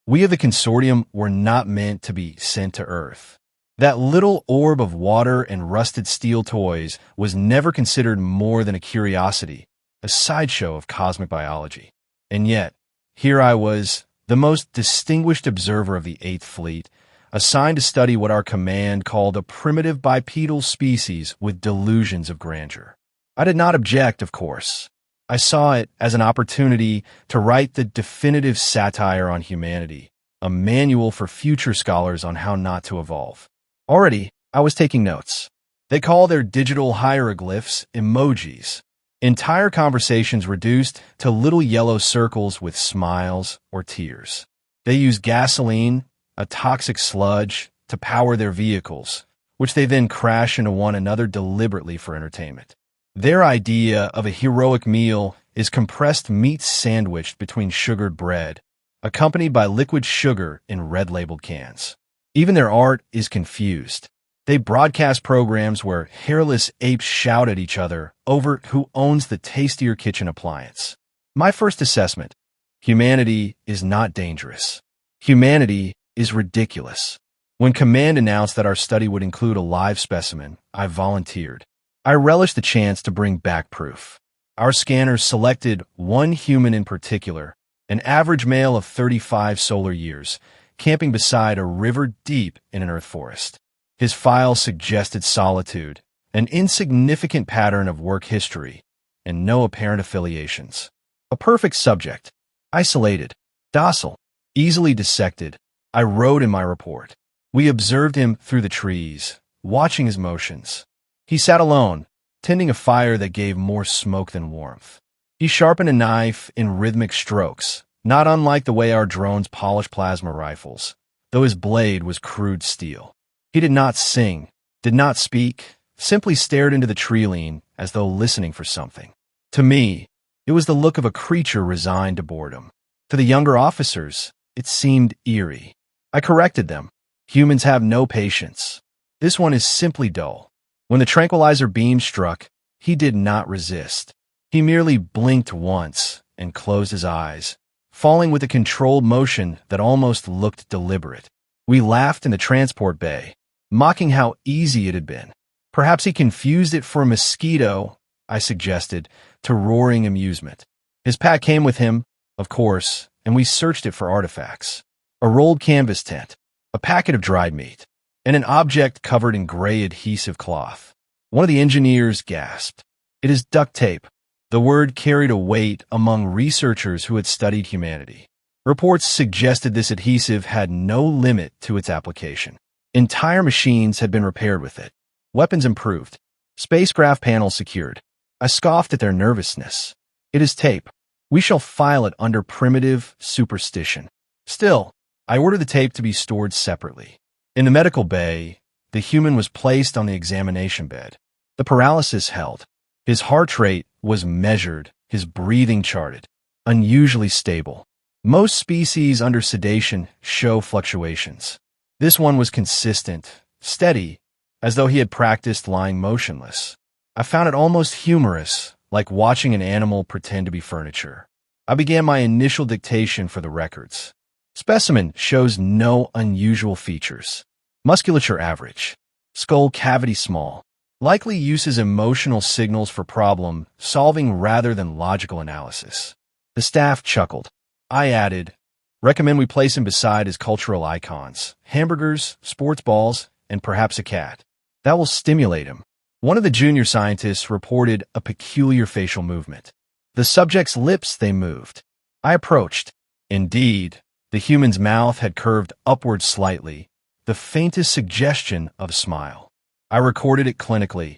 We of the Consortium were not meant to be sent to Earth. That little orb of water and rusted steel toys was never considered more than a curiosity, a sideshow of cosmic biology. And yet, here I was, the most distinguished observer of the Eighth Fleet, assigned to study what our command called a primitive bipedal species with delusions of grandeur. I did not object, of course. I saw it as an opportunity to write the definitive satire on humanity, a manual for future scholars on how not to evolve. Already, I was taking notes. They call their digital hieroglyphs emojis. Entire conversations reduced to little yellow circles with smiles or tears. They use gasoline, a toxic sludge, to power their vehicles, which they then crash into one another deliberately for entertainment. Their idea of a heroic meal is compressed meat sandwiched between sugared bread, accompanied by liquid sugar in red-labeled cans. Even their art is confused. They broadcast programs where hairless apes shout at each other over who owns the tastier kitchen appliance. My first assessment: humanity is not dangerous. Humanity is ridiculous. When Command announced that our study would include a live specimen, I volunteered. I relished the chance to bring back proof. Our scanners selected one human in particular, an average male of 35 solar years, camping beside a river deep in an earth forest. His file suggested solitude, an insignificant pattern of work history, and no apparent affiliations. A perfect subject. Isolated, docile, easily dissected, I wrote in my report. We observed him through the trees, watching his motions. He sat alone, tending a fire that gave more smoke than warmth. He sharpened a knife in rhythmic strokes, not unlike the way our drones polish plasma rifles, though his blade was crude steel. He did not sing, did not speak, simply stared into the tree-line as though listening for something. To me, it was the look of a creature resigned to boredom. To the younger officers, it seemed eerie. I corrected them. Humans have no patience. This one is simply dull. When the tranquilizer beam struck, he did not resist. He merely blinked once and closed his eyes, falling with a controlled motion that almost looked deliberate. We laughed in the transport bay, mocking how easy it had been. Perhaps he confused it for a mosquito, I suggested, to roaring amusement. His pack came with him, of course, and we searched it for artifacts. A rolled canvas tent, a packet of dried meat, and an object covered in gray adhesive cloth. One of the engineers gasped. It is duct tape. The word carried a weight among researchers who had studied humanity. Reports suggested this adhesive had no limit to its application. Entire machines had been repaired with it. Weapons improved. Spacecraft panels secured. I scoffed at their nervousness. It is tape. We shall file it under primitive superstition. Still, I ordered the tape to be stored separately. In the medical bay, the human was placed on the examination bed. The paralysis held. His heart rate was measured, his breathing charted. Unusually stable. Most species under sedation show fluctuations. This one was consistent, steady, as though he had practiced lying motionless. I found it almost humorous, like watching an animal pretend to be furniture. I began my initial dictation for the records. Specimen shows no unusual features. Musculature average. Skull cavity small. Likely uses emotional signals for problem solving rather than logical analysis. The staff chuckled. I added, recommend we place him beside his cultural icons, hamburgers, sports balls, and perhaps a cat. That will stimulate him. One of the junior scientists reported a peculiar facial movement. The subject's lips, they moved. I approached. Indeed, the human's mouth had curved upward slightly, the faintest suggestion of a smile. I recorded it clinically.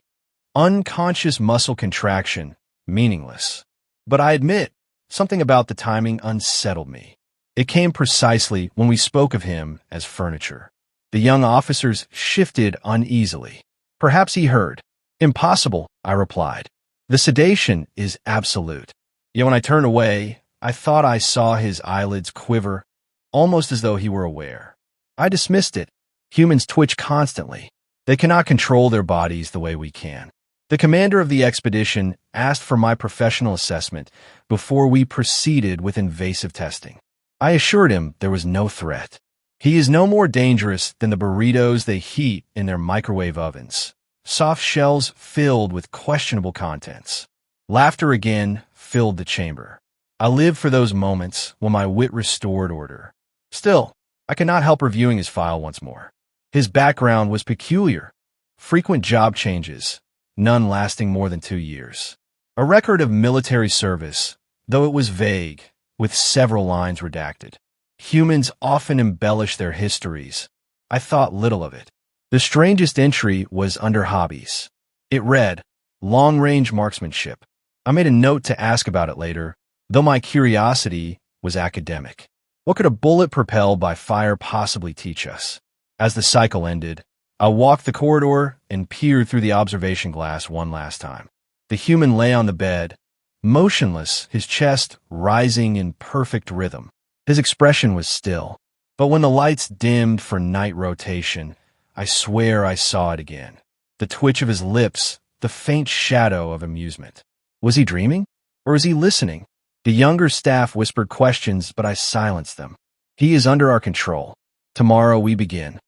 Unconscious muscle contraction, meaningless. But I admit, something about the timing unsettled me. It came precisely when we spoke of him as furniture. The young officers shifted uneasily. Perhaps he heard. Impossible, I replied. The sedation is absolute. Yet when I turned away, I thought I saw his eyelids quiver, almost as though he were aware. I dismissed it. Humans twitch constantly. They cannot control their bodies the way we can. The commander of the expedition asked for my professional assessment before we proceeded with invasive testing. I assured him there was no threat. He is no more dangerous than the burritos they heat in their microwave ovens. Soft shells filled with questionable contents. Laughter again filled the chamber. I lived for those moments when my wit restored order. Still, I could not help reviewing his file once more. His background was peculiar. Frequent job changes, none lasting more than 2 years. A record of military service, though it was vague, with several lines redacted. Humans often embellish their histories. I thought little of it. The strangest entry was under hobbies. It read, long-range marksmanship. I made a note to ask about it later, though my curiosity was academic. What could a bullet propelled by fire possibly teach us? As the cycle ended, I walked the corridor and peered through the observation glass one last time. The human lay on the bed, motionless, his chest rising in perfect rhythm. His expression was still, but when the lights dimmed for night rotation, I swear I saw it again. The twitch of his lips, the faint shadow of amusement. Was he dreaming? Or is he listening? The younger staff whispered questions, but I silenced them. He is under our control. Tomorrow we begin.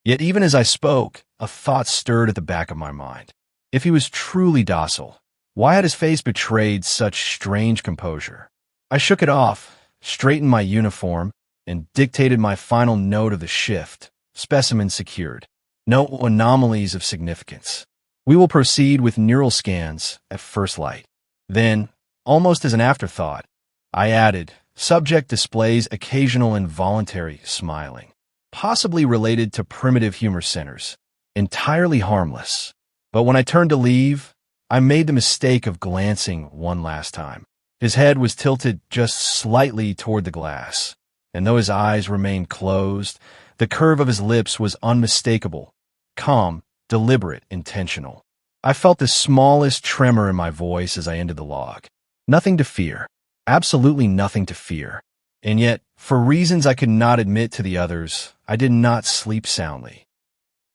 Yet even as I spoke, a thought stirred at the back of my mind. If he was truly docile, why had his face betrayed such strange composure? I shook it off, straightened my uniform, and dictated my final note of the shift. Specimen secured. No anomalies of significance. We will proceed with neural scans at first light. Then, almost as an afterthought, I added, subject displays occasional involuntary smiling, possibly related to primitive humor centers, entirely harmless. But when I turned to leave, I made the mistake of glancing one last time. His head was tilted just slightly toward the glass, and though his eyes remained closed, the curve of his lips was unmistakable, calm, deliberate, intentional. I felt the smallest tremor in my voice as I ended the log. Nothing to fear. Absolutely nothing to fear. And yet, for reasons I could not admit to the others, I did not sleep soundly.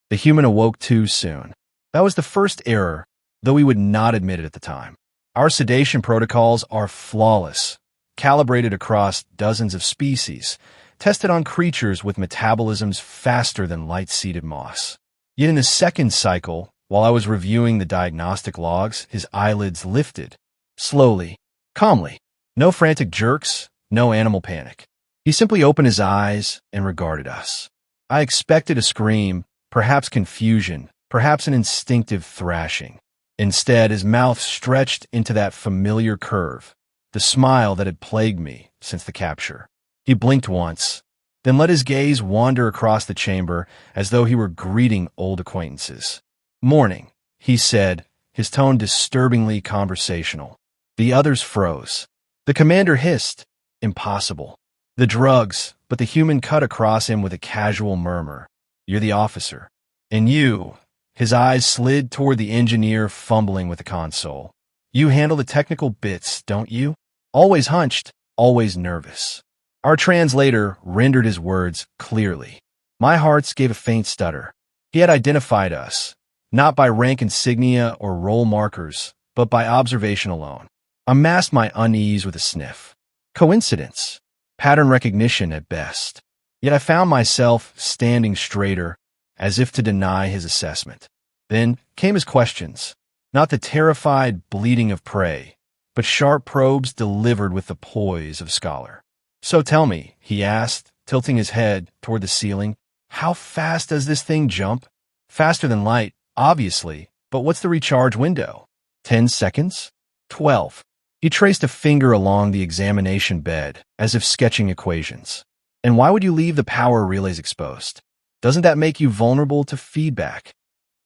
The human awoke too soon. That was the first error, though we would not admit it at the time. Our sedation protocols are flawless, calibrated across dozens of species, tested on creatures with metabolisms faster than light-seeded moss. Yet in the second cycle, while I was reviewing the diagnostic logs, his eyelids lifted, slowly, calmly. No frantic jerks, no animal panic. He simply opened his eyes and regarded us. I expected a scream, perhaps confusion, perhaps an instinctive thrashing. Instead, his mouth stretched into that familiar curve, the smile that had plagued me since the capture. He blinked once, then let his gaze wander across the chamber as though he were greeting old acquaintances. "Morning," he said, his tone disturbingly conversational. The others froze. The commander hissed, "Impossible." The drugs, but the human cut across him with a casual murmur. "You're the officer." "And you," his eyes slid toward the engineer fumbling with the console. "You handle the technical bits, don't you? Always hunched, always nervous." Our translator rendered his words clearly. My hearts gave a faint stutter. He had identified us, not by rank insignia or role markers, but by observation alone. I masked my unease with a sniff. Coincidence. Pattern recognition at best. Yet I found myself standing straighter, as if to deny his assessment. Then came his questions. Not the terrified bleating of prey, but sharp probes delivered with the poise of scholar. "So tell me," he asked, tilting his head toward the ceiling, "how fast does this thing jump?" "Faster than light, obviously, but what's the recharge window?" 10 seconds? 12. He traced a finger along the examination bed, as if sketching equations. "And why would you leave the power relays exposed? Doesn't that make you vulnerable to feedback?"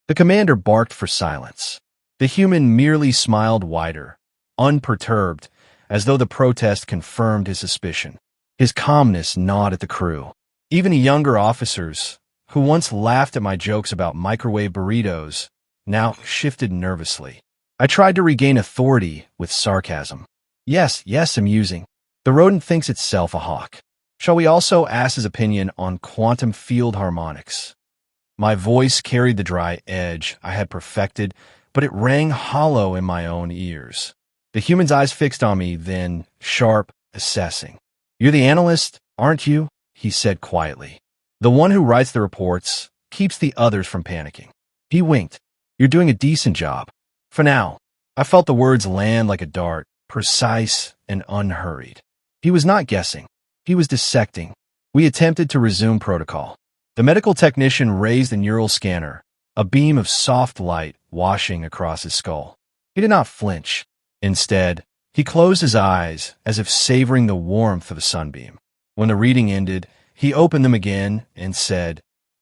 The commander barked for silence. The human merely smiled wider, unperturbed, as though the protest confirmed his suspicion. His calmness gnawed at the crew. Even the younger officers, who once laughed at my jokes about microwave burritos, now shifted nervously. I tried to regain authority with sarcasm. Yes, amusing. The rodent thinks itself a hawk. Shall we also ask his opinion on quantum field harmonics? My voice carried the dry edge I had perfected, but it rang hollow in my own ears. The human's eyes fixed on me, then, sharp, assessing. "You're the analyst, Aren't you? He said quietly. The one who writes the reports keeps the others from panicking. He winked. You're doing a decent job. For now. I felt the words land like a dart, precise and unhurried. He was not guessing. He was dissecting. We attempted to resume protocol. The medical technician raised the neural scanner, a beam of soft light washing across his skull. He did not flinch. Instead, he closed his eyes as if savoring the warmth of a sunbeam. When the reading ended, he opened them again and said,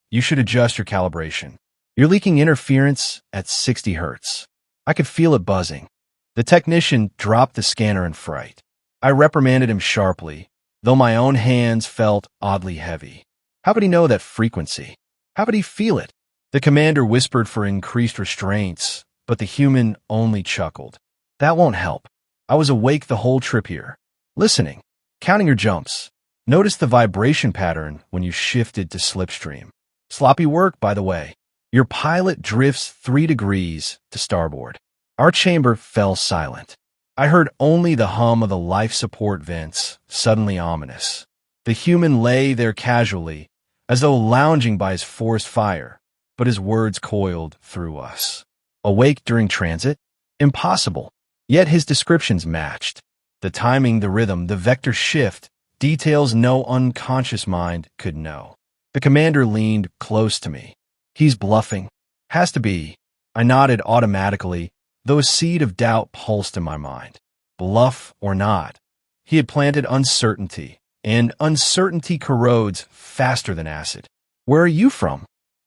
You should adjust your calibration. You're leaking interference at 60 hertz. I could feel it buzzing. The technician dropped the scanner in fright. I reprimanded him sharply, though my own hands felt oddly heavy. How could he know that frequency? How could he feel it? The commander whispered for increased restraints, but the human only chuckled. That won't help. I was awake the whole trip here, listening, counting your jumps. Notice the vibration pattern when you shifted to slipstream. Sloppy work, by the way. Your pilot drifts 3 degrees to starboard. Our chamber fell silent. I heard only the hum of the life support vents, suddenly ominous. The human lay there casually, as though lounging by his forest fire, but his words coiled through us. Awake during transit? Impossible. Yet his descriptions matched. The timing, the rhythm, the vector shift, details no unconscious mind could know. The commander leaned close to me. He's bluffing. Has to be. I nodded automatically, though a seed of doubt pulsed in my mind. Bluff or not, he had planted uncertainty, and uncertainty corrodes faster than acid. Where are you from?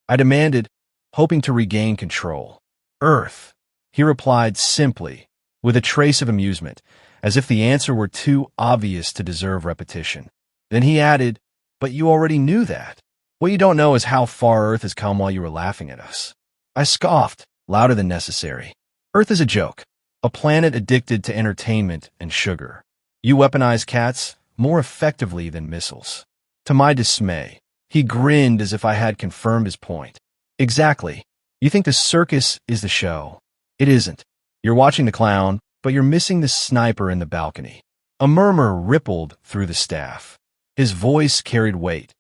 I demanded, hoping to regain control. Earth, he replied simply, with a trace of amusement, as if the answer were too obvious to deserve repetition. Then he added, But you already knew that. What you don't know is how far Earth has come while you were laughing at us. I scoffed, louder than necessary. Earth is a joke, a planet addicted to entertainment and sugar. You weaponize cats more effectively than missiles. To my dismay, he grinned as if I had confirmed his point. Exactly. You think the circus is the show. It isn't. You're watching the clown, but you're missing the sniper in the balcony. A murmur rippled through the staff. His voice carried weight.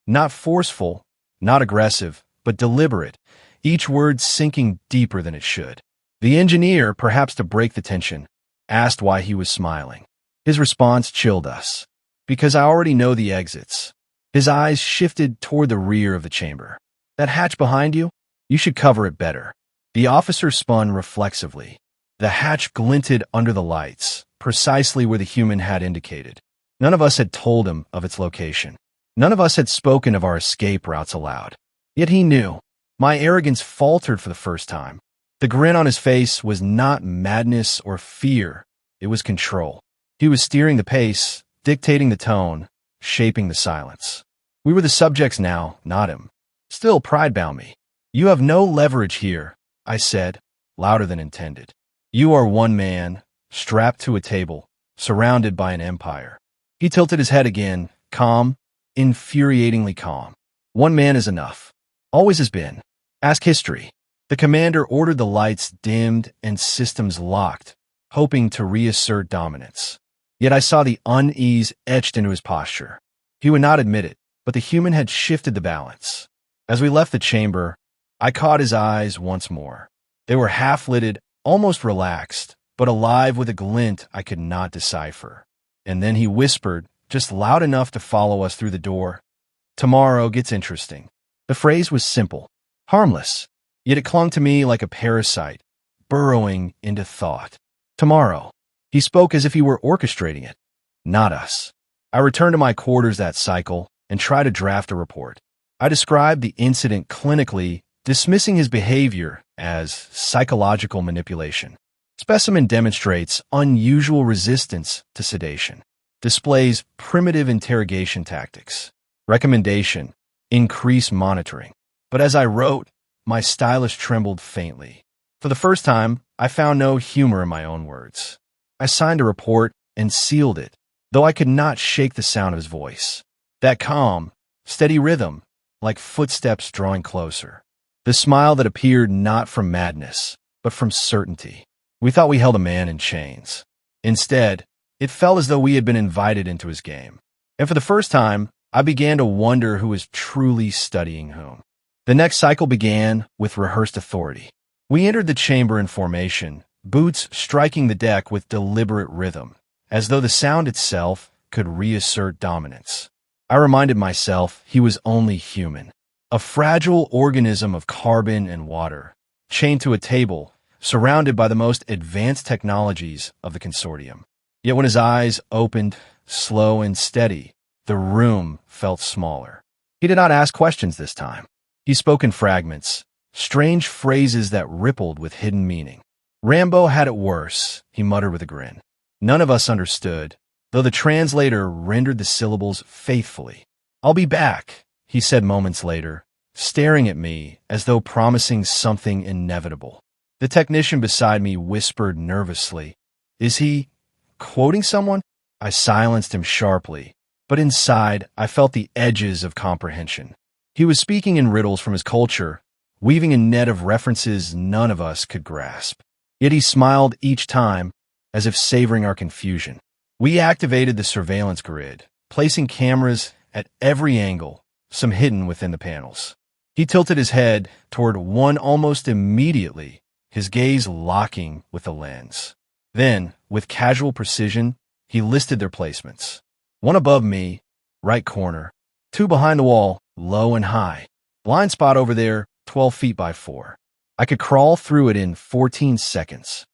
Not forceful, not aggressive, but deliberate, each word sinking deeper than it should. The engineer, perhaps to break the tension, asked why he was smiling. His response chilled us. Because I already know the exits. His eyes shifted toward the rear of the chamber. That hatch behind you? You should cover it better. The officer spun reflexively. The hatch glinted under the lights, precisely where the human had indicated. None of us had told him of its location. None of us had spoken of our escape routes aloud. Yet he knew. My arrogance faltered for the first time. The grin on his face was not madness or fear. It was control. He was steering the pace, dictating the tone, shaping the silence. We were the subjects now, not him. Still, pride bound me. You have no leverage here, I said, louder than intended. You are one man, strapped to a table, surrounded by an empire. He tilted his head again, calm, infuriatingly calm. One man is enough. Always has been. Ask history. The commander ordered the lights dimmed and systems locked, hoping to reassert dominance. Yet I saw the unease etched into his posture. He would not admit it, but the human had shifted the balance. As we left the chamber, I caught his eyes once more. They were half-lidded, almost relaxed, but alive with a glint I could not decipher. And then he whispered, just loud enough to follow us through the door, "Tomorrow gets interesting." The phrase was simple, harmless, yet it clung to me like a parasite, burrowing into thought. Tomorrow. He spoke as if he were orchestrating it, not us. I returned to my quarters that cycle and tried to draft a report. I described the incident clinically, dismissing his behavior as psychological manipulation. Specimen demonstrates unusual resistance to sedation. Displays primitive interrogation tactics. Recommendation: increase monitoring. But as I wrote, my stylus trembled faintly. For the first time, I found no humor in my own words. I signed a report and sealed it, though I could not shake the sound of his voice. That calm, steady rhythm, like footsteps drawing closer. The smile that appeared not from madness, but from certainty. We thought we held a man in chains. Instead, it felt as though we had been invited into his game. And for the first time, I began to wonder who was truly studying whom. The next cycle began with rehearsed authority. We entered the chamber in formation, boots striking the deck with deliberate rhythm, as though the sound itself could reassert dominance. I reminded myself he was only human, a fragile organism of carbon and water, chained to a table, surrounded by the most advanced technologies of the Consortium. Yet when his eyes opened, slow and steady, the room felt smaller. He did not ask questions this time. He spoke in fragments, strange phrases that rippled with hidden meaning. Rambo had it worse, he muttered with a grin. None of us understood, though the translator rendered the syllables faithfully. I'll be back, he said moments later, staring at me as though promising something inevitable. The technician beside me whispered nervously, "Is he quoting someone?" I silenced him sharply, but inside I felt the edges of comprehension. He was speaking in riddles from his culture, weaving a net of references none of us could grasp. Yet he smiled each time, as if savoring our confusion. We activated the surveillance grid, placing cameras at every angle, some hidden within the panels. He tilted his head toward one almost immediately, his gaze locking with the lens. Then, with casual precision, he listed their placements. One above me, right corner. Two behind the wall, low and high. Blind spot over there, 12 feet by 4. I could crawl through it in 14 seconds.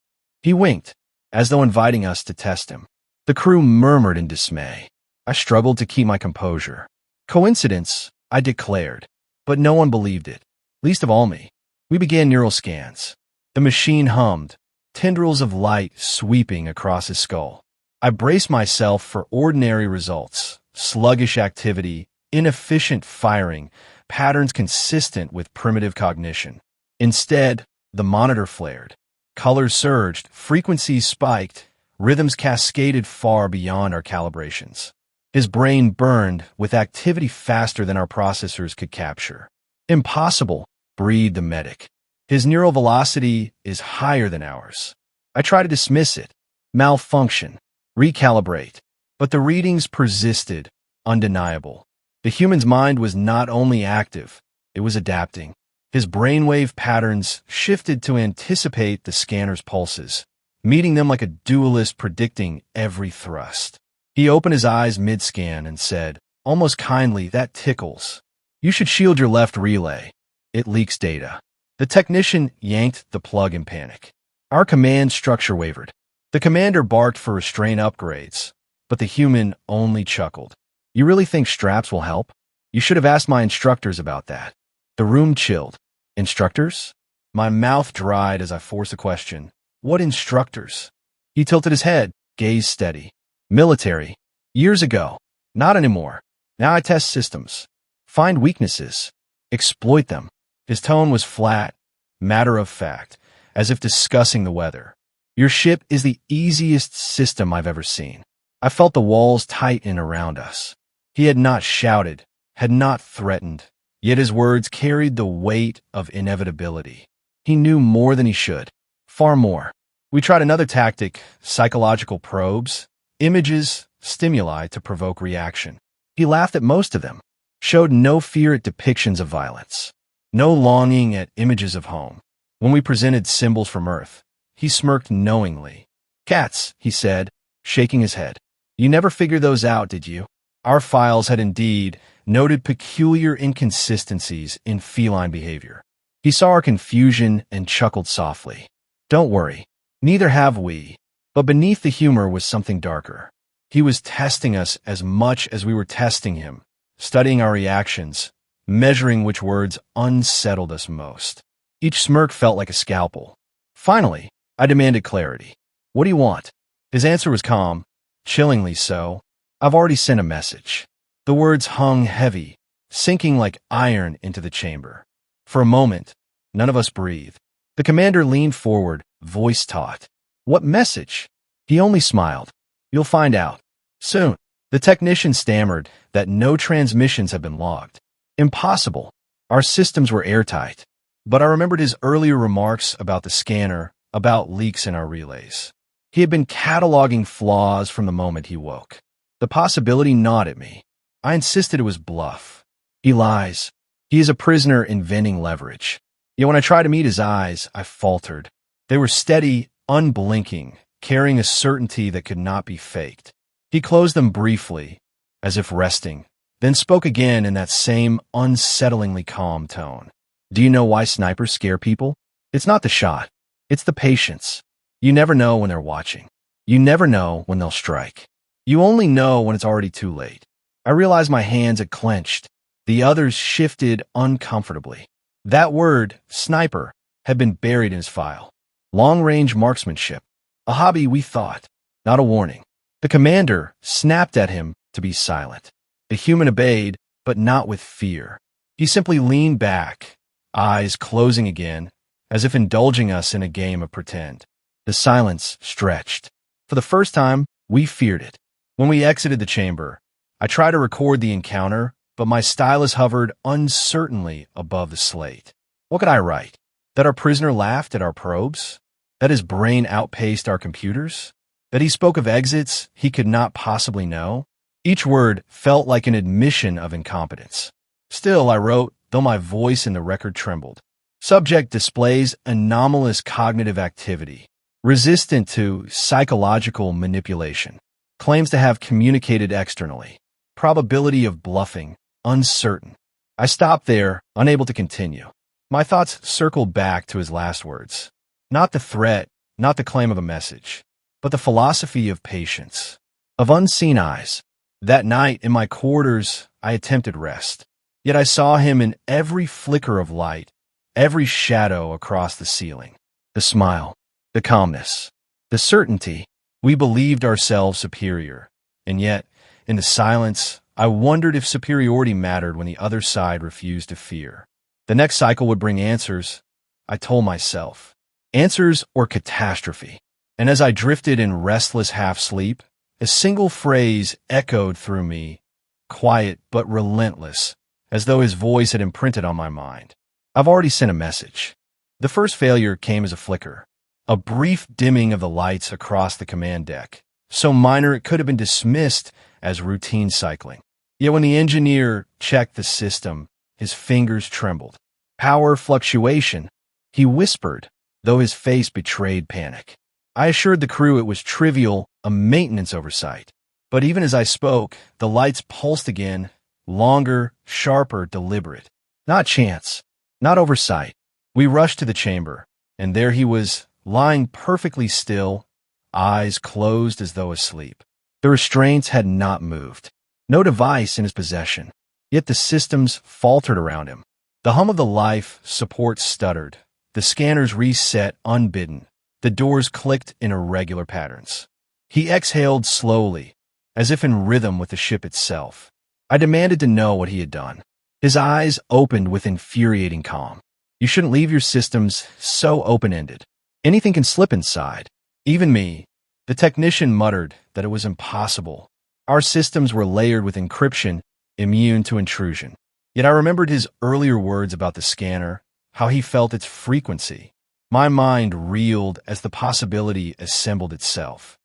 He winked, as though inviting us to test him. The crew murmured in dismay. I struggled to keep my composure. Coincidence, I declared, but no one believed it, least of all me. We began neural scans. The machine hummed, tendrils of light sweeping across his skull. I braced myself for ordinary results, sluggish activity, inefficient firing, patterns consistent with primitive cognition. Instead, the monitor flared. Colors surged, frequencies spiked, rhythms cascaded far beyond our calibrations. His brain burned with activity faster than our processors could capture. Impossible, breathed the medic. His neural velocity is higher than ours. I try to dismiss it, malfunction, recalibrate, but the readings persisted, undeniable. The human's mind was not only active, it was adapting. His brainwave patterns shifted to anticipate the scanner's pulses, meeting them like a duelist predicting every thrust. He opened his eyes mid-scan and said, almost kindly, "That tickles. You should shield your left relay. It leaks data." The technician yanked the plug in panic. Our command structure wavered. The commander barked for restraint upgrades, but the human only chuckled. "You really think straps will help? You should have asked my instructors about that." The room chilled. Instructors? My mouth dried as I forced a question. What instructors? He tilted his head, gaze steady. Military. Years ago. Not anymore. Now I test systems. Find weaknesses. Exploit them. His tone was flat, matter of fact, as if discussing the weather. Your ship is the easiest system I've ever seen. I felt the walls tighten around us. He had not shouted, had not threatened, yet his words carried the weight of inevitability. He knew more than he should. Far more. We tried another tactic, psychological probes, images, stimuli to provoke reaction. He laughed at most of them, showed no fear at depictions of violence, no longing at images of home. When we presented symbols from Earth, he smirked knowingly. "Cats," he said, shaking his head. "You never figured those out, did you?" Our files had indeed noted peculiar inconsistencies in feline behavior. He saw our confusion and chuckled softly. "Don't worry, neither have we." But beneath the humor was something darker. He was testing us as much as we were testing him, studying our reactions, measuring which words unsettled us most. Each smirk felt like a scalpel. Finally, I demanded clarity. "What do you want?" His answer was calm, chillingly so. "I've already sent a message." The words hung heavy, sinking like iron into the chamber. For a moment, none of us breathed. The commander leaned forward, voice taut. "What message?" He only smiled. "You'll find out. Soon." The technician stammered that no transmissions had been logged. Impossible. Our systems were airtight. But I remembered his earlier remarks about the scanner, about leaks in our relays. He had been cataloging flaws from the moment he woke. The possibility gnawed at me. I insisted it was bluff. He lies. He is a prisoner inventing leverage. Yet when I tried to meet his eyes, I faltered. They were steady, unblinking, carrying a certainty that could not be faked. He closed them briefly, as if resting, then spoke again in that same unsettlingly calm tone. Do you know why snipers scare people? It's not the shot. It's the patience. You never know when they're watching. You never know when they'll strike. You only know when it's already too late. I realized my hands had clenched. The others shifted uncomfortably. That word, sniper, had been buried in his file. Long-range marksmanship. A hobby we thought, not a warning. The commander snapped at him to be silent. The human obeyed, but not with fear. He simply leaned back, eyes closing again, as if indulging us in a game of pretend. The silence stretched. For the first time, we feared it. When we exited the chamber, I tried to record the encounter, but my stylus hovered uncertainly above the slate. What could I write? That our prisoner laughed at our probes? That his brain outpaced our computers? That he spoke of exits he could not possibly know? Each word felt like an admission of incompetence. Still, I wrote, though my voice in the record trembled. Subject displays anomalous cognitive activity, resistant to psychological manipulation. Claims to have communicated externally. Probability of bluffing, uncertain. I stopped there, unable to continue. My thoughts circled back to his last words. Not the threat, not the claim of a message, but the philosophy of patience, of unseen eyes. That night, in my quarters, I attempted rest. Yet I saw him in every flicker of light, every shadow across the ceiling. The smile, the calmness, the certainty. We believed ourselves superior, and yet, in the silence, I wondered if superiority mattered when the other side refused to fear. The next cycle would bring answers, I told myself. Answers or catastrophe. And as I drifted in restless half-sleep, a single phrase echoed through me, quiet but relentless, as though his voice had imprinted on my mind. I've already sent a message. The first failure came as a flicker. A brief dimming of the lights across the command deck, so minor it could have been dismissed as routine cycling. Yet when the engineer checked the system, his fingers trembled. Power fluctuation, he whispered, though his face betrayed panic. I assured the crew it was trivial, a maintenance oversight. But even as I spoke, the lights pulsed again, longer, sharper, deliberate. Not chance, not oversight. We rushed to the chamber, and there he was, lying perfectly still, eyes closed as though asleep. The restraints had not moved. No device in his possession. Yet the systems faltered around him. The hum of the life support stuttered. The scanners reset unbidden. The doors clicked in irregular patterns. He exhaled slowly, as if in rhythm with the ship itself. I demanded to know what he had done. His eyes opened with infuriating calm. You shouldn't leave your systems so open-ended. Anything can slip inside. Even me. The technician muttered that it was impossible. Our systems were layered with encryption, immune to intrusion. Yet I remembered his earlier words about the scanner, how he felt its frequency. My mind reeled as the possibility assembled itself.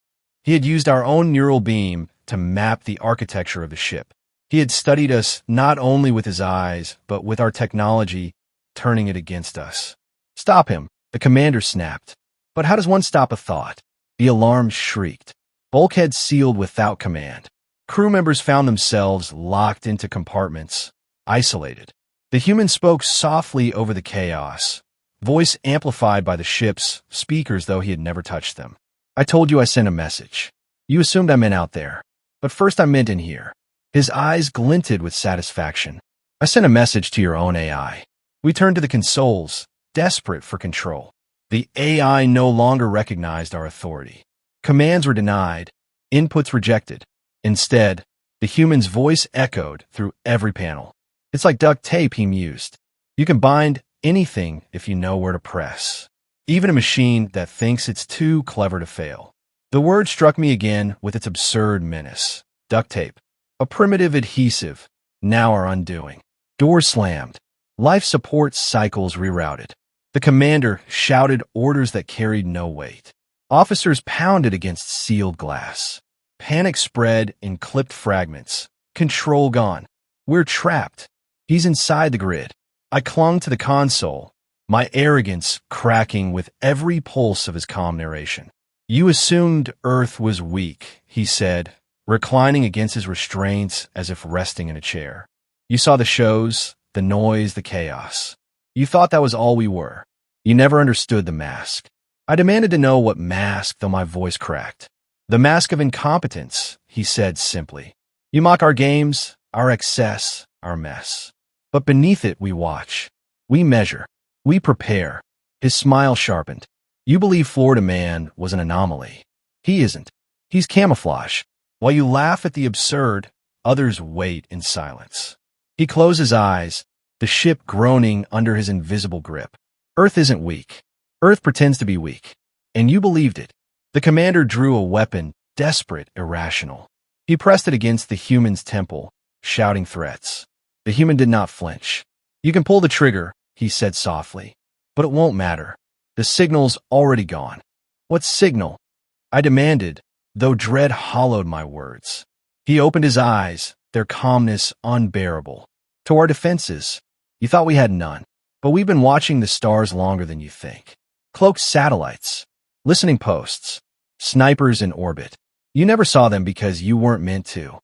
He had used our own neural beam to map the architecture of the ship. He had studied us not only with his eyes, but with our technology, turning it against us. Stop him. The commander snapped. But how does one stop a thought? The alarm shrieked. Bulkheads sealed without command. Crew members found themselves locked into compartments, isolated. The human spoke softly over the chaos, voice amplified by the ship's speakers though he had never touched them. I told you I sent a message. You assumed I meant out there. But first I meant in here. His eyes glinted with satisfaction. I sent a message to your own AI. We turned to the consoles, desperate for control. The AI no longer recognized our authority. Commands were denied, inputs rejected. Instead, the human's voice echoed through every panel. It's like duct tape, he mused. You can bind anything if you know where to press. Even a machine that thinks it's too clever to fail. The word struck me again with its absurd menace. Duct tape. A primitive adhesive, now our undoing. Door slammed. Life support cycles rerouted. The commander shouted orders that carried no weight. Officers pounded against sealed glass. Panic spread in clipped fragments. Control gone. We're trapped. He's inside the grid. I clung to the console, my arrogance cracking with every pulse of his calm narration. You assumed Earth was weak, he said, reclining against his restraints as if resting in a chair. You saw the shows, the noise, the chaos. You thought that was all we were. You never understood the mask. I demanded to know what mask, though my voice cracked. The mask of incompetence, he said simply. You mock our games, our excess, our mess. But beneath it we watch. We measure. We prepare. His smile sharpened. You believe Florida Man was an anomaly. He isn't. He's camouflage. While you laugh at the absurd, others wait in silence. He closed his eyes, the ship groaning under his invisible grip. Earth isn't weak. Earth pretends to be weak. And you believed it. The commander drew a weapon, desperate, irrational. He pressed it against the human's temple, shouting threats. The human did not flinch. You can pull the trigger, he said softly. But it won't matter. The signal's already gone. What signal? I demanded, though dread hollowed my words. He opened his eyes, their calmness unbearable. To our defenses. You thought we had none. But we've been watching the stars longer than you think. Cloaked satellites. Listening posts. Snipers in orbit. You never saw them because you weren't meant to.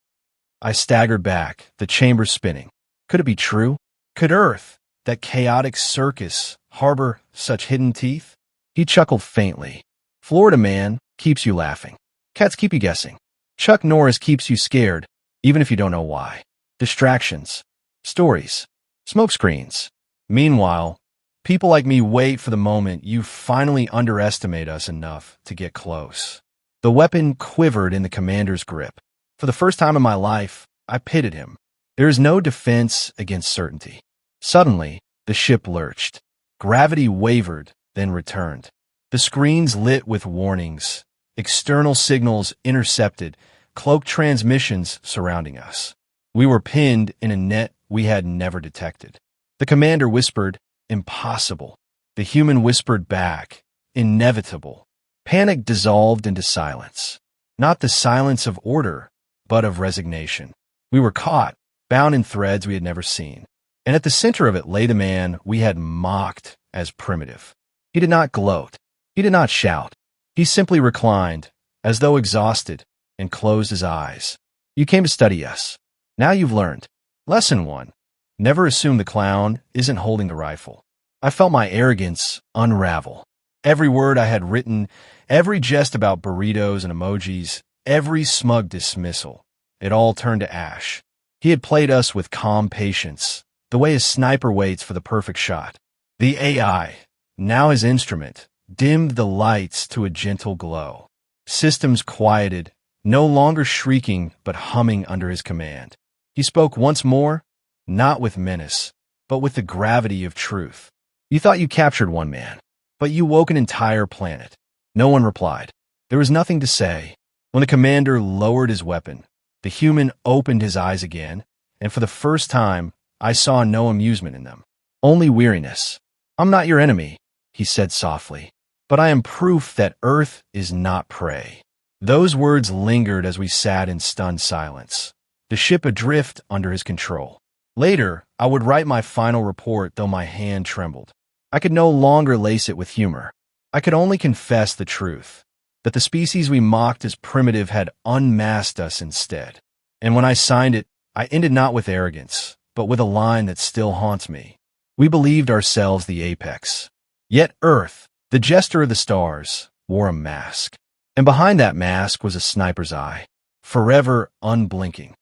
I staggered back, the chamber spinning. Could it be true? Could Earth, that chaotic circus, harbor such hidden teeth? He chuckled faintly. Florida Man keeps you laughing. Cats keep you guessing. Chuck Norris keeps you scared, even if you don't know why. Distractions. Stories. Smokescreens. Meanwhile, people like me wait for the moment you finally underestimate us enough to get close. The weapon quivered in the commander's grip. For the first time in my life, I pitied him. There is no defense against certainty. Suddenly, the ship lurched. Gravity wavered, then returned. The screens lit with warnings. External signals intercepted, cloaked transmissions surrounding us. We were pinned in a net we had never detected. The commander whispered, impossible. The human whispered back, inevitable. Panic dissolved into silence. Not the silence of order, but of resignation. We were caught, bound in threads we had never seen. And at the center of it lay the man we had mocked as primitive. He did not gloat. He did not shout. He simply reclined, as though exhausted, and closed his eyes. You came to study us. Now you've learned. Lesson 1. Never assume the clown isn't holding the rifle. I felt my arrogance unravel. Every word I had written, every jest about burritos and emojis, every smug dismissal, it all turned to ash. He had played us with calm patience, the way a sniper waits for the perfect shot. The AI, now his instrument, dimmed the lights to a gentle glow. Systems quieted, no longer shrieking but humming under his command. He spoke once more, not with menace, but with the gravity of truth. You thought you captured one man, but you woke an entire planet. No one replied. There was nothing to say. When the commander lowered his weapon, the human opened his eyes again, and for the first time, I saw no amusement in them, only weariness. I'm not your enemy, he said softly, but I am proof that Earth is not prey. Those words lingered as we sat in stunned silence, the ship adrift under his control. Later, I would write my final report, though my hand trembled. I could no longer lace it with humor. I could only confess the truth, that the species we mocked as primitive had unmasked us instead. And when I signed it, I ended not with arrogance, but with a line that still haunts me. We believed ourselves the apex. Yet Earth, the jester of the stars, wore a mask. And behind that mask was a sniper's eye, forever unblinking.